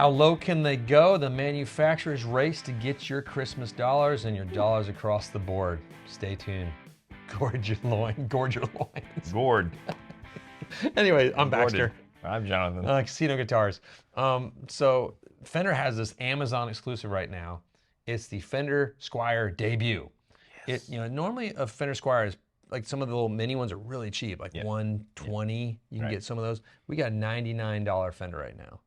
How low can they go? The manufacturers race to get your Christmas dollars and your dollars across the board. Stay tuned. Gorge your loins. Gourd. Anyway, I'm Baxter. I'm Jonathan. Casino Guitars. So Fender has this Amazon exclusive right now. It's the Fender Squire Debut. Yes. Normally a Fender Squire is like some of the little mini ones are really cheap, like $120. You can get some of those. We got a $99 Fender right now.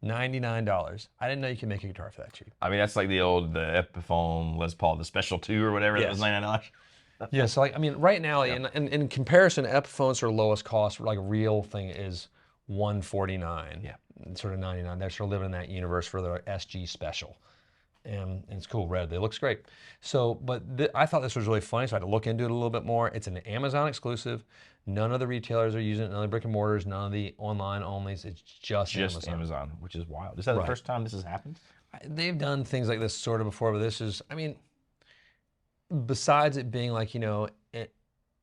$99. I didn't know you could make a guitar for that cheap. I mean, that's like the Epiphone Les Paul, the Special 2 or whatever. That was $99. Yeah, so right now, in comparison, Epiphone's sort of lowest cost, like a real thing, is $149. Yeah. Sort of $99. They're sort of living in that universe for their SG Special. And it's cool, red. It looks great. So, but I thought this was really funny, so I had to look into it a little bit more. It's an Amazon exclusive. None of the retailers are using it, none of the brick and mortars, none of the online onlys. It's just Amazon, which is wild. Is that the first time this has happened? They've done things like this sort of before, but this is, besides it being like,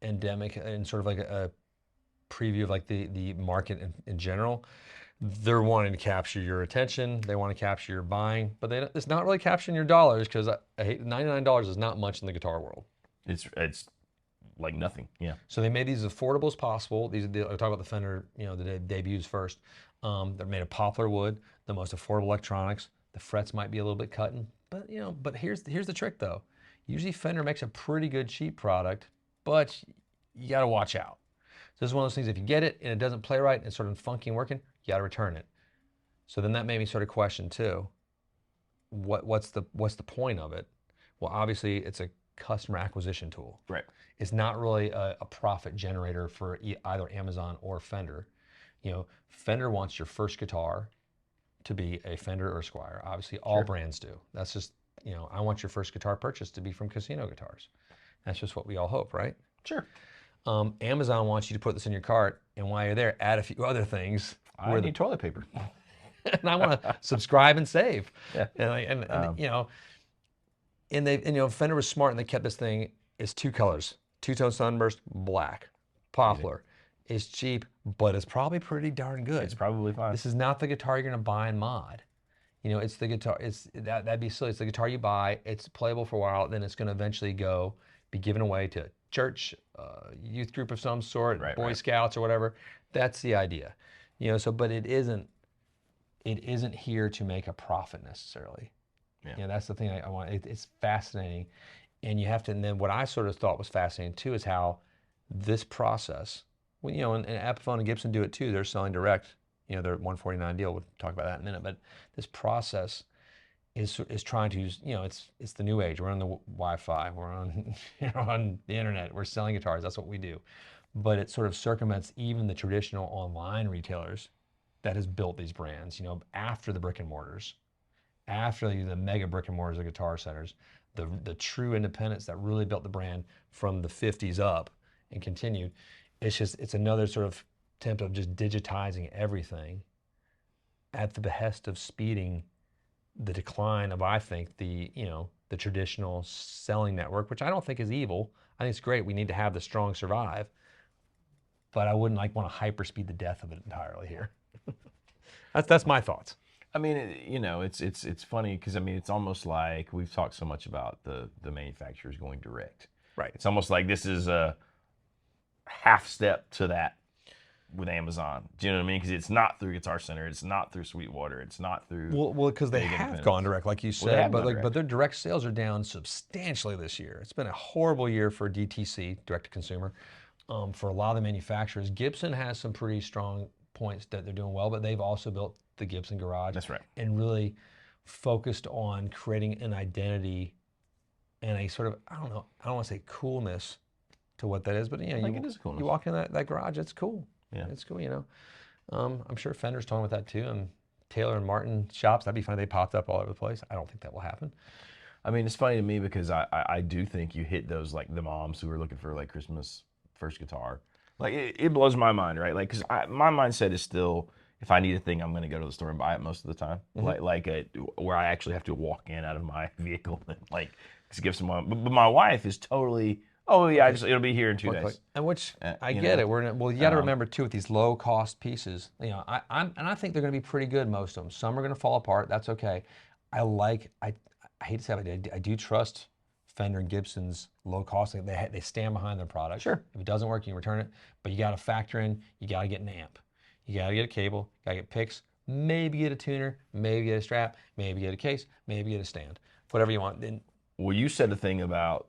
endemic and sort of like a preview of like the market in general, they're wanting to capture your attention. They want to capture your buying, but it's not really capturing your dollars, because I hate $99 is not much in the guitar world. It's like nothing. Yeah. So they made these as affordable as possible. I talk about the Fender, the debuts first. They're made of poplar wood, the most affordable electronics. The frets might be a little bit cutting, but but here's the trick though. Usually Fender makes a pretty good cheap product, but you got to watch out. So this is one of those things, if you get it and it doesn't play right and it's sort of funky and working, you got to return it. So then that made me sort of question too, what's the point of it? Well, obviously it's a customer acquisition tool. Right. It's not really a profit generator for either Amazon or Fender. Fender wants your first guitar to be a Fender or Squire. Obviously all brands do. That's just, I want your first guitar purchase to be from Casino Guitars. That's just what we all hope, right? Sure. Amazon wants you to put this in your cart, and while you're there, add a few other things. I need toilet paper. And I want to subscribe and save. Yeah. And Fender was smart, and they kept this thing. It's two colors: two-tone sunburst, black, poplar. It's cheap, but it's probably pretty darn good. It's probably fine. This is not the guitar you're going to buy and mod. It's the guitar. That'd be silly. It's the guitar you buy. It's playable for a while, then it's going to eventually be given away to church, youth group of some sort, Boy Scouts or whatever. That's the idea, but it isn't here to make a profit necessarily. Yeah. That's the thing I want. It's fascinating, and you have to. And then what I sort of thought was fascinating too is how this process, and Epiphone and Gibson do it too. They're selling direct. Their $149 deal. We'll talk about that in a minute. But this process is trying to use, it's the new age. We're on the Wi-Fi. We're on on the internet. We're selling guitars. That's what we do. But it sort of circumvents even the traditional online retailers that has built these brands. After the brick and mortars, after the mega brick and mortars of guitar centers, the true independents that really built the brand from the 50s up and continued. It's another sort of attempt of just digitizing everything at the behest of speeding the decline of, I think, the traditional selling network, which I don't think is evil. I think it's great. We need to have the strong survive, but I wouldn't want to hyperspeed the death of it entirely here. That's my thoughts. It's funny because it's almost like we've talked so much about the manufacturers going direct. Right. It's almost like this is a half step to that with Amazon. Do you know what I mean? Because it's not through Guitar Center, it's not through Sweetwater, it's not through. Well, because they have gone direct, like you said, but their direct sales are down substantially this year. It's been a horrible year for DTC, direct to consumer, for a lot of the manufacturers. Gibson has some pretty strong points that they're doing well, but they've also built the Gibson Garage. That's right. And really focused on creating an identity and a sort of, I don't want to say coolness to what that is, but it is coolness. You walk in that garage, it's cool. Yeah. It's cool, I'm sure Fender's talking with that too, and Taylor and Martin shops, that'd be fun if they popped up all over the place. I don't think that will happen. It's funny to me because I do think you hit those, like the moms who are looking for like Christmas first guitar. Like it blows my mind, right? Like, because my mindset is still, if I need a thing, I'm going to go to the store and buy it most of the time. Mm-hmm. Where I actually have to walk in out of my vehicle and give someone. But my wife is totally, Oh yeah, it'll be here in 2 days. And which I you get know, it. Well, you got to remember too with these low cost pieces. I think they're going to be pretty good. Most of them. Some are going to fall apart. That's okay. I hate to say it, I do trust Fender and Gibson's low cost. They stand behind their product. Sure. If it doesn't work, you can return it. But you got to factor in. You got to get an amp. You got to get a cable. Got to get picks. Maybe get a tuner. Maybe get a strap. Maybe get a case. Maybe get a stand. Whatever you want. Then. Well, you said a thing about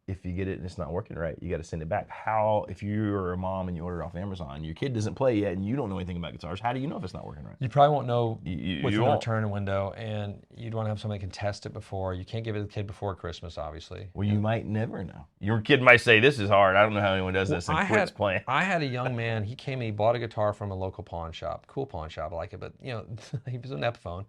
if you get it and it's not working right, you got to send it back. How, if you're a mom and you order it off Amazon, your kid doesn't play yet and you don't know anything about guitars, how do you know if it's not working right? You probably won't know You within the won't. return window, and you'd want to have somebody that can test it before. You can't give it to the kid before Christmas, obviously. Well, you might never know. Your kid might say, this is hard. I don't know how anyone does this and quits playing. I had a young man, he came and he bought a guitar from a local pawn shop. Cool pawn shop, I like it, but he was an Epiphone.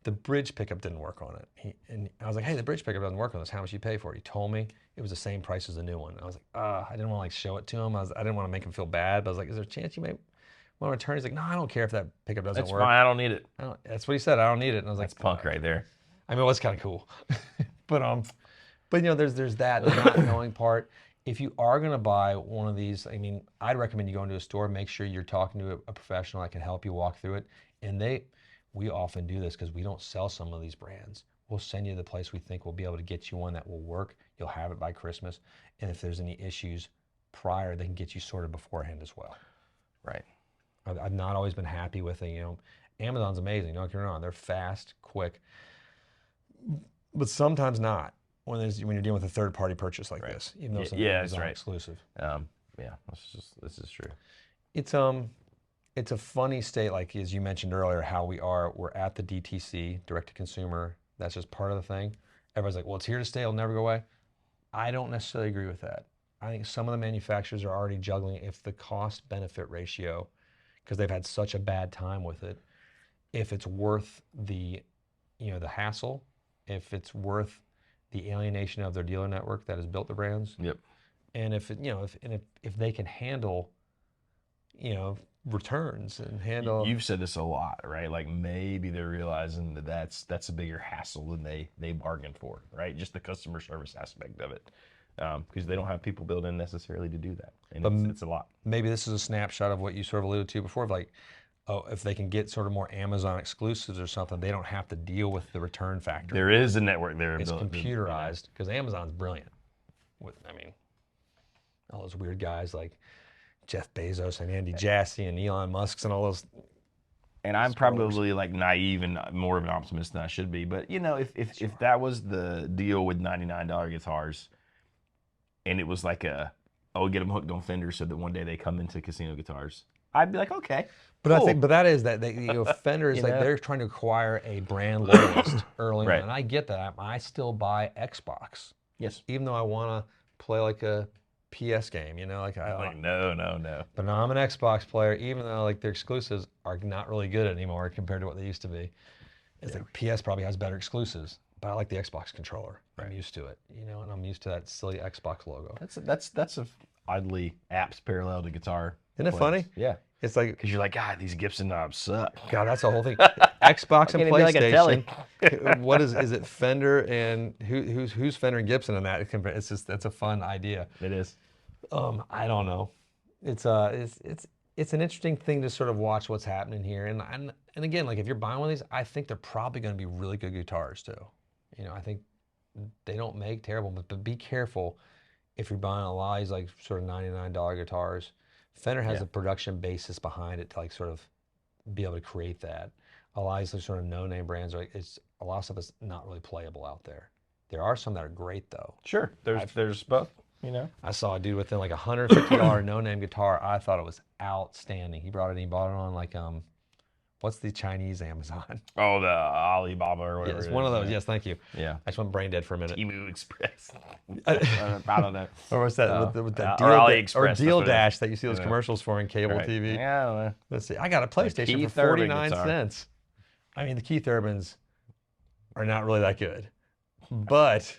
The bridge pickup didn't work on it. And I was like, hey, the bridge pickup doesn't work on this. How much you pay for it? He told me it was the same price as the new one. And I was like, I didn't want to show it to him. I didn't want to make him feel bad, but I was like, is there a chance you may want to return? He's like, no, I don't care if that pickup doesn't work. That's fine, I don't need it. That's what he said, I don't need it. And I was like, That's punk right there. I mean, it was kind of cool. but there's that, the not knowing part. If you are going to buy one of these, I mean, I'd recommend you go into a store, make sure you're talking to a professional that can help you walk through it. And we often do this because we don't sell some of these brands. We'll send you to the place we think will be able to get you one that will work. You'll have it by Christmas. And if there's any issues prior, they can get you sorted beforehand as well. Right. I've not always been happy with it. Amazon's amazing. Don't get me wrong. They're fast, quick, but sometimes not when you're dealing with a third-party purchase like this. Even though it's Amazon exclusive. Yeah, this is true. It's a funny state, like as you mentioned earlier, how we're at the DTC, direct to consumer. That's just part of the thing. Everybody's like, well, it's here to stay, it'll never go away. I don't necessarily agree with that. I think some of the manufacturers are already juggling if the cost benefit ratio, because they've had such a bad time with it, if it's worth the hassle, if it's worth the alienation of their dealer network that has built the brands. Yep. And if they can handle, returns and handle. You've said this a lot, right? Like maybe they're realizing that's a bigger hassle than they bargained for, right? Just the customer service aspect of it, because they don't have people built in necessarily to do that, and it's a lot. Maybe this is a snapshot of what you sort of alluded to before, of like, if they can get sort of more Amazon exclusives or something, they don't have to deal with the return factor. There is a network there. It's computerized because Amazon's brilliant. All those weird guys like Jeff Bezos and Andy Jassy and Elon Musk's and all those. And I'm probably like naive and more of an optimist than I should be. But if that was the deal with $99 guitars, and it was like get them hooked on Fender so that one day they come into casino guitars, I'd be like, okay. But cool. That is that Fender is like they're trying to acquire a brand loyalist early on, and I get that. I still buy Xbox. Yes. Even though I want to play like a PS game, no. But no, I'm an Xbox player, even though like their exclusives are not really good anymore compared to what they used to be. It's like PS probably has better exclusives, but I like the Xbox controller. Right. I'm used to it, and I'm used to that silly Xbox logo. That's a oddly apt parallel to guitar. Isn't it funny? Yeah. It's like, because you're like, God, these Gibson knobs suck. God, that's the whole thing. Xbox and PlayStation. Like what is it? Fender and who's Fender and Gibson in that? It's just that's a fun idea. It is. I don't know. It's an interesting thing to sort of watch what's happening here. And again, like if you're buying one of these, I think they're probably going to be really good guitars too. I think they don't make terrible, but be careful if you're buying a lot of these like sort of $99 guitars. Fender has a production basis behind it to like sort of be able to create that. A lot of these sort of no-name brands are a lot of stuff is not really playable out there. There are some that are great though. Sure, there's both. I saw a dude with like $150 no-name guitar. I thought it was outstanding. He brought it on like what's the Chinese Amazon? Oh, the Alibaba or whatever. Yes, one of those. Yes, thank you. Yeah. I just went brain dead for a minute. Temu Express. I don't know. Or what's that? with the or AliExpress. Or Deal Dash that you see those commercials for in cable TV. Yeah. Let's see. I got a PlayStation for 49 cents. I mean, the Keith Urbans are not really that good. But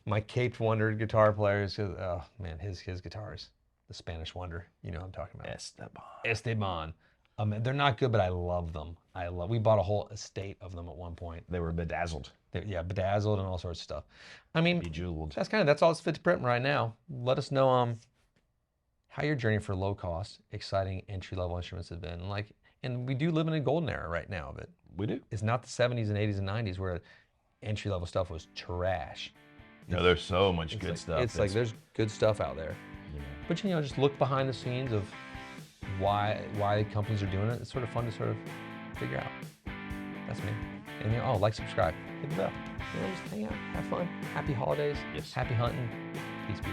my Caped Wonder guitar players, oh man, his guitars, the Spanish Wonder, what I'm talking about. Esteban. They're not good, but I love them. We bought a whole estate of them at one point. They were bedazzled, Yeah, bedazzled and all sorts of stuff. I mean, bejeweled. that's all it's fit to print right now. Let us know how your journey for low cost, exciting entry level instruments has been. And we do live in a golden era right now, but We do. it's not the 70s and 80s and 90s where entry level stuff was trash. No, there's so much good like, stuff. It's like there's good stuff out there. you know, But just look behind the scenes of why companies are doing it. It's sort of fun to sort of figure out. That's me. And like, subscribe, hit the bell. Just hang out, have fun. Happy holidays. Yes. Happy hunting. Peace be.